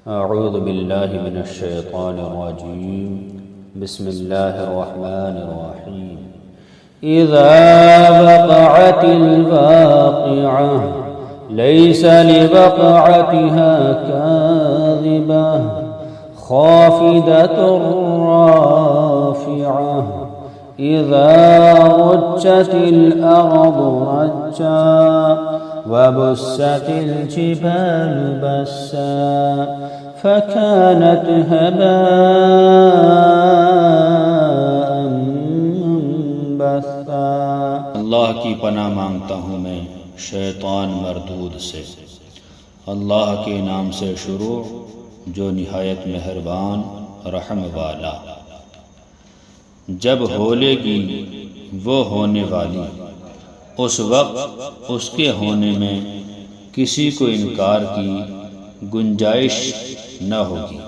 अऊज़ु बिल्लाहि मिनश्शैतानिर्रजीम बिस्मिल्लाहिर्रहमानिर्रहीम। इज़ा वक़अतिल वाक़िअह लैसा लिवक़अतिहा काज़िबह ख़ाफ़िदतुर राफ़िअह इज़ा रुज्जतिल अर्ज़ु रज्जा वबुस्सतिल जिबालु बस्सा फ़कानत हबाअन मुंबस्सा। अल्लाह की पनाह मांगता हूँ मैं शैतान मरदूद से। अल्लाह के नाम से शुरू जो निहायत मेहरबान रहम वाला। जब होलेगी वो होने वाली, उस वक्त उसके होने में किसी को इनकार की गुंजाइश न होगी।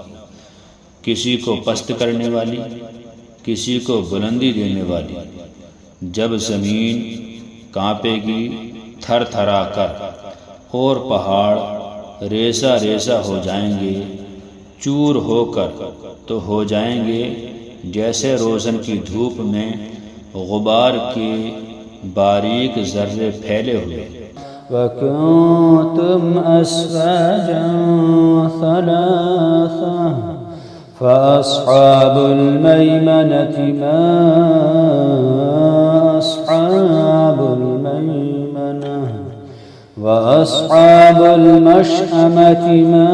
किसी को पस्त करने वाली, किसी को बुलंदी देने वाली। जब ज़मीन कांपेगी थर थरा कर और पहाड़ रेसा रेसा हो जाएंगे, चूर होकर तो हो जाएंगे जैसे रोज़न की धूप में गुबार के बारीक ज़र्रे फैले हुए। वकुंतुम अस्वाजन सलासा फ़अस्हाबुल मैमनति मा अस्हाबुल मैमनह व अस्हाबुल मशअमति मा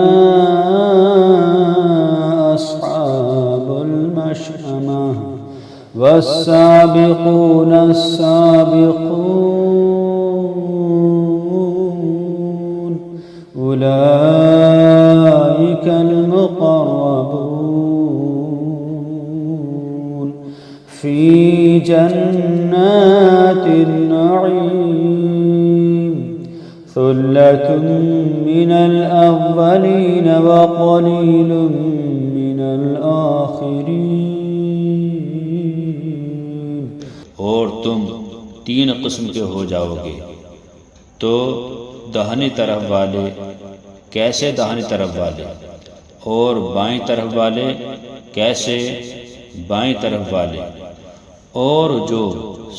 अस्हाबुल मशअमह वस्साबिक़ून अस्साबिक़ून उलाइकल मुक़र्रबून फ़ी जन्नातिन नईम सुल्लतुम मिनल अव्वलीन व क़लीलुम मिनल आखिरीन। और तुम 3 किस्म के हो जाओगे, तो दाहिनी तरफ वाले कैसे दाहिनी तरफ वाले, और बाईं तरफ वाले कैसे बाईं तरफ वाले। और जो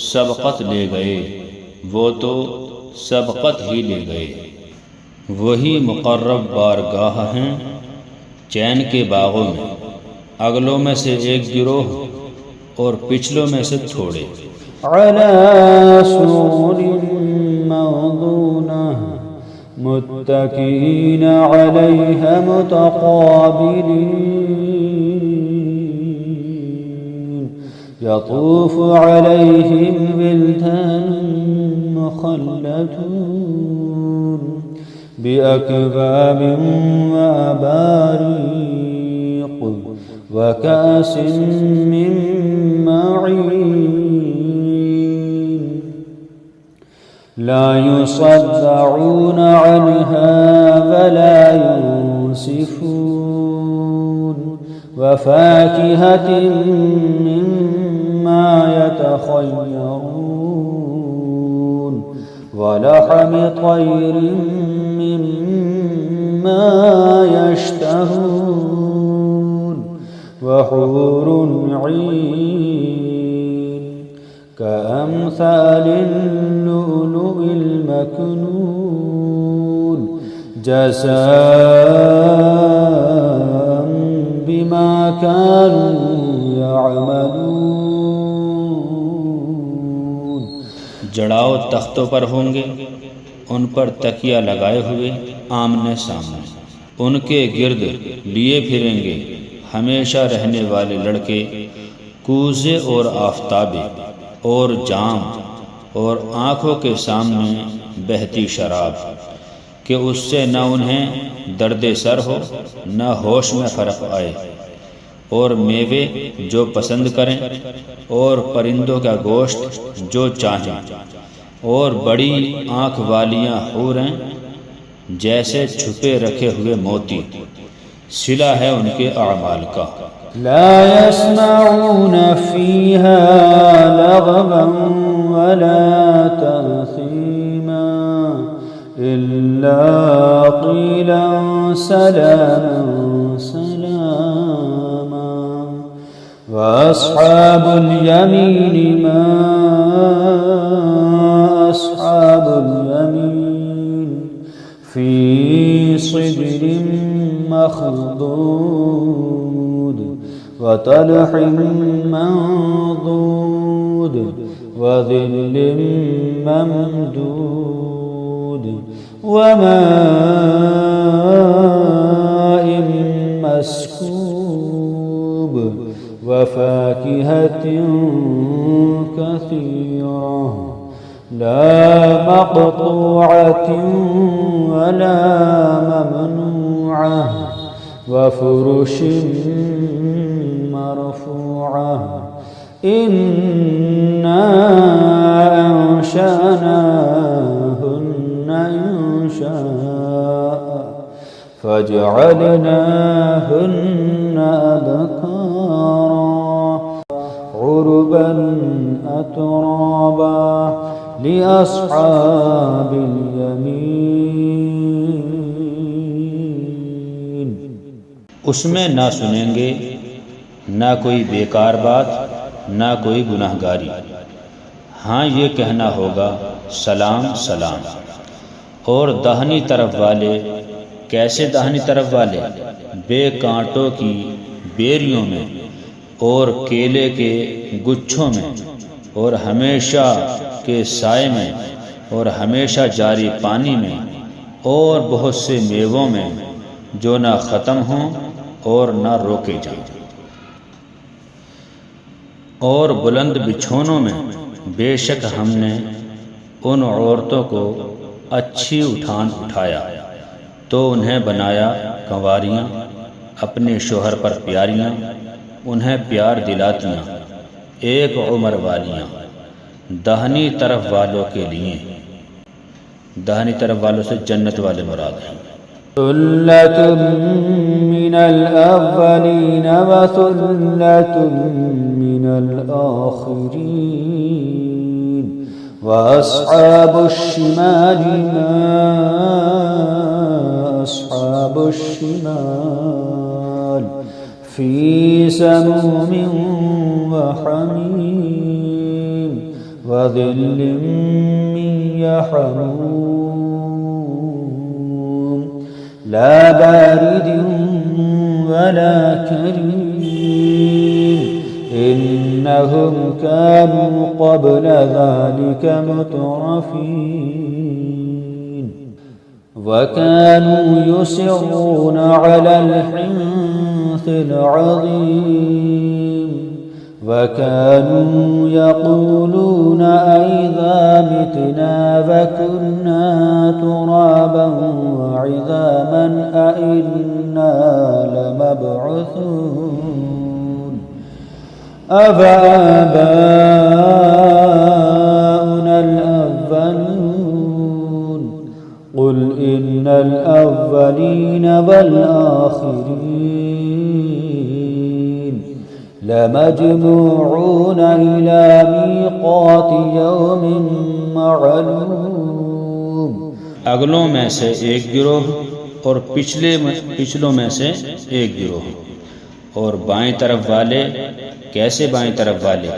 सबक़त ले गए वो तो सबक़त ही ले गए। वही मुक़र्रब बारगाह हैं चैन के बागों में, अगलों में से एक गिरोह और पिछलों में से थोड़े। अला सुरुरिन मौदूनह मुत्तकीन अलैहा मुतक़ाबिलीन यतूफ़ु अलैहिम विल्दानुन मुख़ल्लदून बिअकवाबिन व अबारीक़ व कासिन मिन मईन ला युसद्दऊन अन्हा वला युंसिफून व फ़ाकिहतिन मिम्मा यतख़य्यरून व लहमि तयरिन मिम्मा यश्तहून व हूरुन ईन कअम्सालिल लुअलुइल मकनून जज़ाअन बिमा कानू यअमलून। जड़ाव तख्तों पर होंगे, उन पर तकिया लगाए हुए आमने सामने। उनके गिर्द लिए फिरेंगे हमेशा रहने वाले लड़के, कूज़े और आफ़ताबे और जाम, और आँखों के सामने बहती शराब कि उससे न उन्हें दर्द सर हो न होश में फ़र्क आए। और मेवे जो पसंद करें, और परिंदों का गोश्त जो चाहें, और बड़ी आँख वालियाँ हूरें जैसे छुपे रखे हुए मोती। सिला है उनके अमाल का। ला यस्मऊन फ़ीहा लगवन वला तअसीमा इल्ला क़ीलन सलामन سلاما وأصحاب اليمين ما أصحاب اليمين في صدر مخضود وطلح منضود وظل ممدود وماء مسكوب وفاكهة كثيرة لا مقطوعة ولا ممنوعة وفرش مرفوعة إنا أنشأناهن إنشاء فجعلناهن أبكارا عربا أترابا لأصحاب اليمين। उसमें ना सुनेंगे ना कोई बेकार बात ना कोई गुनाहगारी। हाँ, ये कहना होगा सलाम सलाम। और दाहिनी तरफ वाले कैसे दाहिनी तरफ वाले? बेकांटों की बेरियों में और केले के गुच्छों में और हमेशा के साए में और हमेशा जारी पानी में और बहुत से मेवों में जो ना ख़त्म हों और ना रोके जाएं। और बुलंद बिछौनों में बेशक हमने उन औरतों को अच्छी उठान उठाया तो उन्हें बनाया कंवारियाँ, अपने शोहर पर प्यारियाँ, उन्हें प्यार दिलातियाँ, एक उम्र वालियाँ। दाहिनी तरफ वालों के लिए, दाहिनी तरफ वालों से जन्नत वाले मुराद हैं। सुल्लतुम मिनल अव्वलीन व सुल्लतुम मिनल आखिरीन व अस्हाबुश शिमाली मा अस्हाबुश शिमाल फी समूमिन व हमीम व ज़िल्लिन मिन यहमूम ला बारिदिन वला करीम इन्नहुम कानू क़ब्ल ज़ालिका मुतरफ़ीन व कानू युसिर्रूना अलल हिन्सिल अज़ीम व कानू यक़ूलूना अइज़ा मितना व कुन्ना तुराबन व इज़ामन अइन्ना लमबअूसून أَفَآبَاؤُنَا الْأَوَّلُونَ قُلْ إِنَّ الْأَوَّلِينَ وَالْآخِرِينَ لَمَجْمُوعُونَ إِلَى مِيقَاتِ يَوْمٍ مَّعْلُومٍ अगलों में से एक गिरोह और पिछलों में से एक गिरोह। और बाएं तरफ वाले कैसे? बाएं तरफ वाले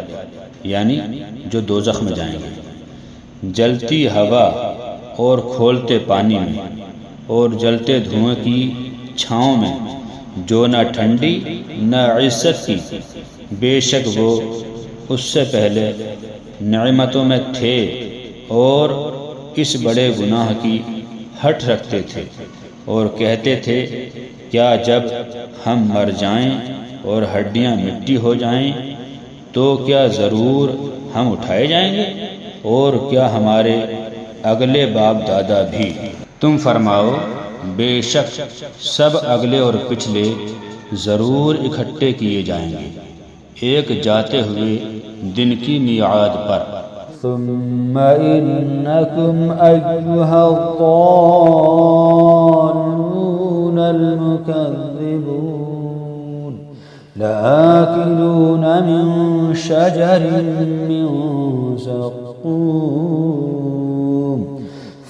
यानी जो दोज़ख में जाएंगे, जलती हवा और खोलते पानी में और जलते धुएं की छाँव में, जो न ठंडी न इज्जत की, बेशक वो उससे पहले नेमतों में थे और इस बड़े गुनाह की हट रखते थे और कहते थे, क्या जब हम मर जाएं और हड्डियां मिट्टी हो जाएं तो क्या ज़रूर हम उठाए जाएंगे? और क्या हमारे अगले बाप दादा भी? तुम फरमाओ, बेशक सब अगले और पिछले ज़रूर इकट्ठे किए जाएंगे एक जाते हुए दिन की मियाद पर। ثم إنكم أيها الضالون المكذبون لآكلون من شجر من زقوم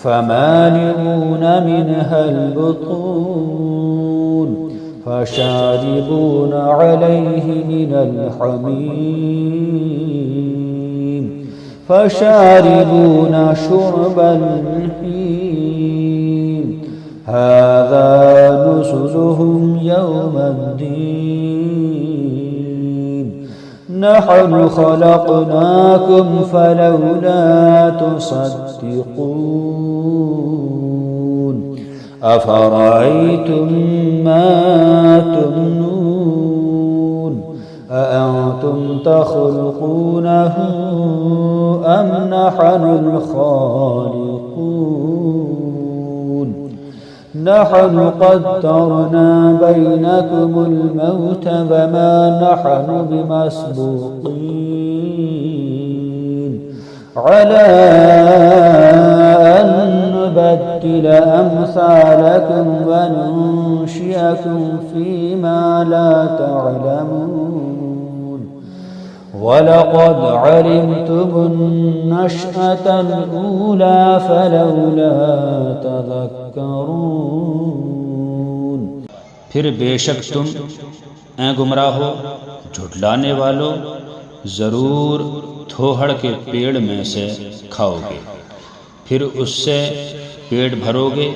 فمالئون منها البطون فشاربون عليه من الحميم فشاربون شرب الهيم هذا نزلهم يوم الدين نحن خلقناكم فلولا تصدقون أفرأيتم ما تمنون أأنتم تخلقونه أم نحن الخالقون نحن قدرنا بينكم الموت وما نحن بمسبوقين على أن نبدل أمثالكم وننشئكم فيما لا تعلمون ولقد علمتم النشأة الأولى فلولا تذكرون फिर बेशक तुम ऐ गुमराहो झुठलाने वालों ज़रूर थोहड़ के पेड़ में से खाओगे, फिर उससे पेट भरोगे,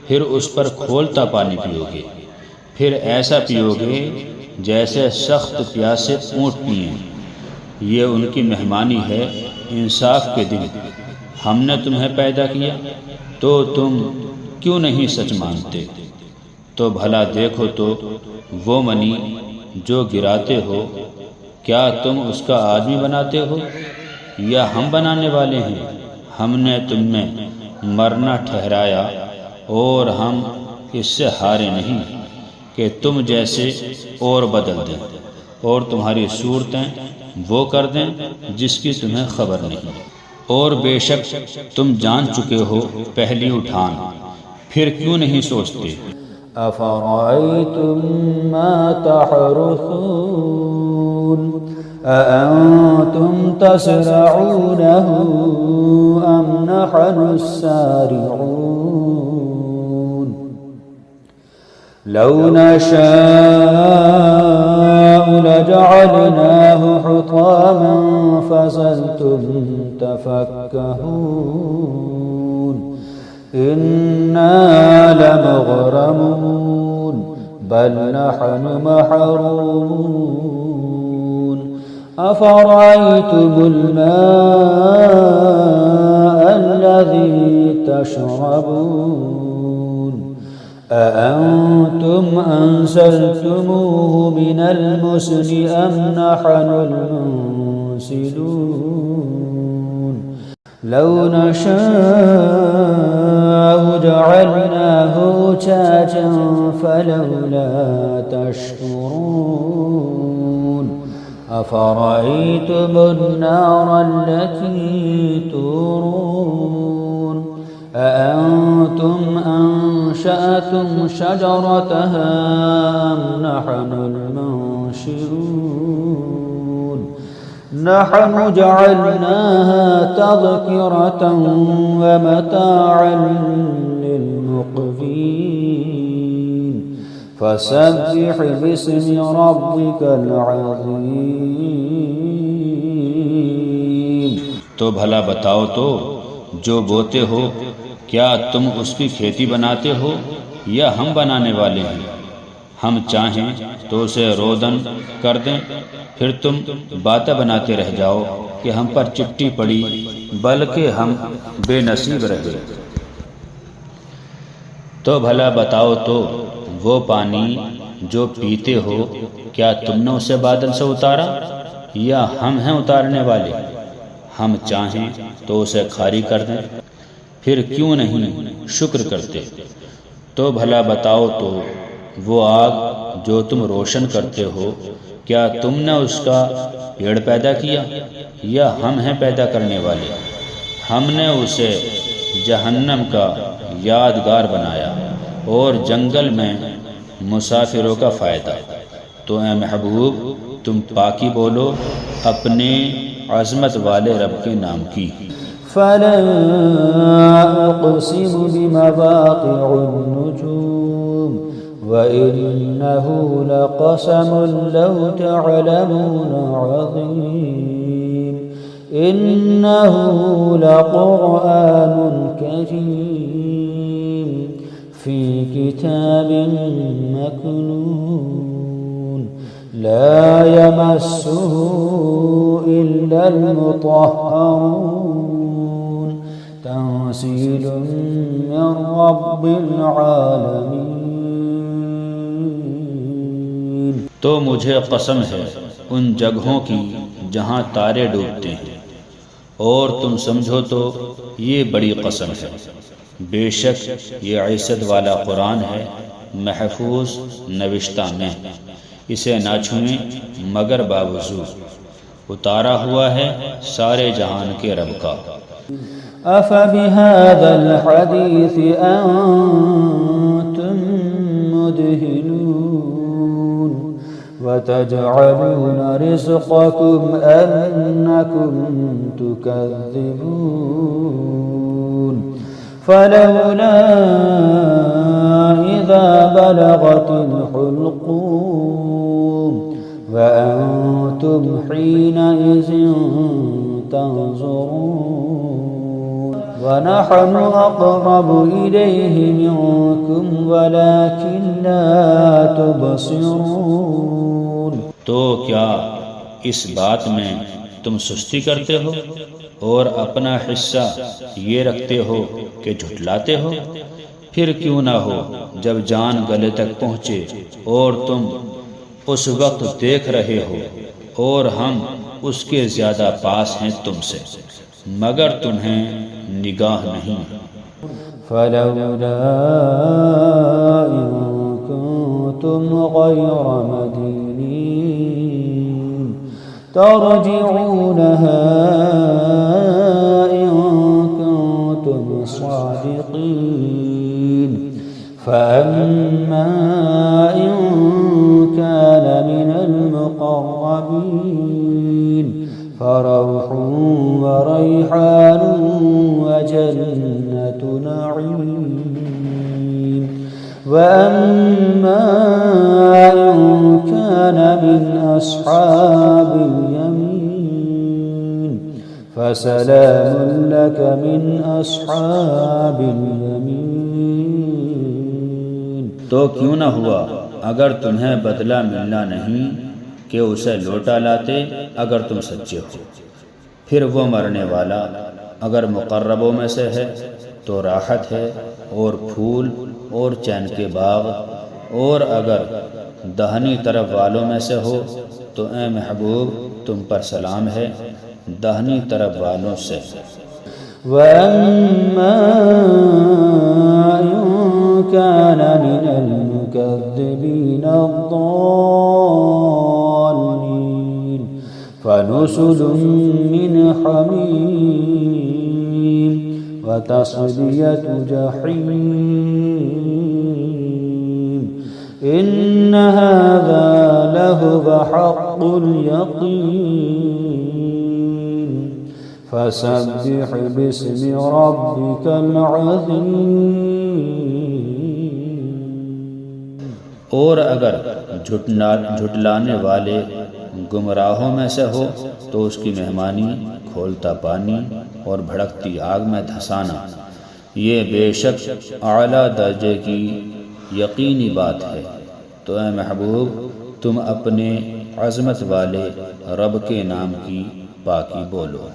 फिर उस पर खोलता पानी पियोगे, फिर ऐसा पियोगे जैसे सख्त प्यासे ऊँट पिएं। ये उनकी मेहमानी है इंसाफ के दिन। हमने तुम्हें पैदा किया तो तुम क्यों नहीं सच मानते? तो भला देखो तो वो मनी जो गिराते हो, क्या तुम उसका आदमी बनाते हो या हम बनाने वाले हैं? हमने तुम्हें मरना ठहराया और हम इससे हारे नहीं कि तुम जैसे और बदल दें और तुम्हारी सूरतें वो कर दें जिसकी तुम्हें खबर नहीं। और बेशक तुम जान चुके हो पहली उठान, फिर क्यों नहीं सोचते? अफ़रअयतुम मा तहरुसून अअंतुम तज़रऊनहु अम नहनुस्सारिऊन लौ नशाअ लजअलनाहु हुतामन फज़लतुम तफक्कहून इन्ना लमुग़रमून बल नहनु महरूमून अफ़रअयतुमुल माअ अल्लज़ी तशरबून अअंतुम अंज़लतमूहु मिनल मुज़्नि अम नहनुल मुनज़िलून लौ नशाअ जअलनाहु उजाजन फलौला तशकुरून अफ़रअयतुमुन नार अल्लती तूरून अअंतुम अंशअतुम शजरतहा अम नहनुल मुनशिरून नहनु जअलनाहा तज़किरतन व मताअन लिलमुक़वीन फसब्बिह बिस्मि रब्बिकल अज़ीम। तो भला बताओ तो जो बोते हो, क्या तुम उसकी खेती बनाते हो या हम बनाने वाले हैं? हम चाहें तो उसे रोदन कर दें, फिर तुम बातें बनाते रह जाओ कि हम पर चिट्ठी पड़ी, बल्कि हम बेनसीब रहे। तो भला बताओ तो वो पानी जो पीते हो, क्या तुमने उसे बादल से उतारा या हम हैं उतारने वाले? हम चाहें तो उसे खारी कर दें, फिर क्यों नहीं शुक्र करते? तो भला बताओ तो वो आग जो तुम रोशन करते हो, क्या तुमने उसका पेड़ पैदा किया या हम हैं पैदा करने वाले? हमने उसे जहन्नम का यादगार बनाया और जंगल में मुसाफिरों का फ़ायदा। तो ए महबूब, तुम पाकी बोलो अपने अज़मत वाले रब के नाम की। फला उक़सिमु बिमवाक़िउन नुजूम व وإنه لقسم لو تعلمون عظيم إنه لقرآن كريم في كتاب مكنون لا يمسه إلا المطهرون تنزيل من رب العالمين। तो मुझे कसम है उन जगहों की जहाँ तारे डूबते हैं, और तुम समझो तो ये बड़ी कसम है। बेशक ये इज्जत वाला कुरान है, महफूज नविश्ता में, इसे ना छुएं मगर बावजूद, उतारा हुआ है सारे जहान के रब का। अफ़बिहाज़ल हदीस अंतुम मुदहिनून वतजअलून रिज़क़कुम अन्नकुम तुकज़्ज़िबून फलौला इज़ा बलगतिल हुल्क़ूम वअंतुम हीनइज़ तंज़ुरून वनहनु अक़रबु इलैहि मिनकुम वलाकिन ला तुबसिरून। तो क्या इस बात में तुम सुस्ती करते हो और अपना हिस्सा ये रखते हो कि झुठलाते हो? फिर क्यों ना हो जब जान गले तक पहुँचे और तुम उस वक्त देख रहे हो और हम उसके ज़्यादा पास हैं तुमसे, मगर तुम्हें निगाह नहीं। फलौला इन कुंतुम गैर मदीनीन तर्जिऊनहा इन कुंतुम सादिकीन फअम्मा इन कान मिनल मुक़र्रबीन फरौह वरैहान वजन्नतु नईम वअम्मा इन कान मिन अस्हाबिल यमीन फसलामुन लक मिन अस्हाबिल यमीन। तो क्यों न हुआ अगर तुम्हें बदला मिलना नहीं कि उसे लौटा लाते अगर तुम सच्चे हो। फिर वो मरने वाला अगर मुक़र्रबों में से है तो राहत है और फूल और चैन के बाग, और अगर दाहिनी तरफ वालों में से हो तो ए महबूब तुम पर सलाम है दाहिनी तरफ वालों से। वअम्मा इन कान मिनल मुकज़्ज़िबीन अद्दाल्लीन फनुज़ुलुम मिन हमीम वतस्लियतु जहीम इन्न हाज़ा लहुव हक़्क़ुल यक़ीन फसब्बिह बिस्मि रब्बिकल अज़ीम। और अगर झुटलाने वाले गुमराहों में से हो तो उसकी मेहमानी खोलता पानी और भड़कती आग में धंसाना, ये बेशक आला दर्जे की यकीनी बात है। तो ए महबूब तुम अपने अज़मत वाले रब के नाम की पाकी बोलो।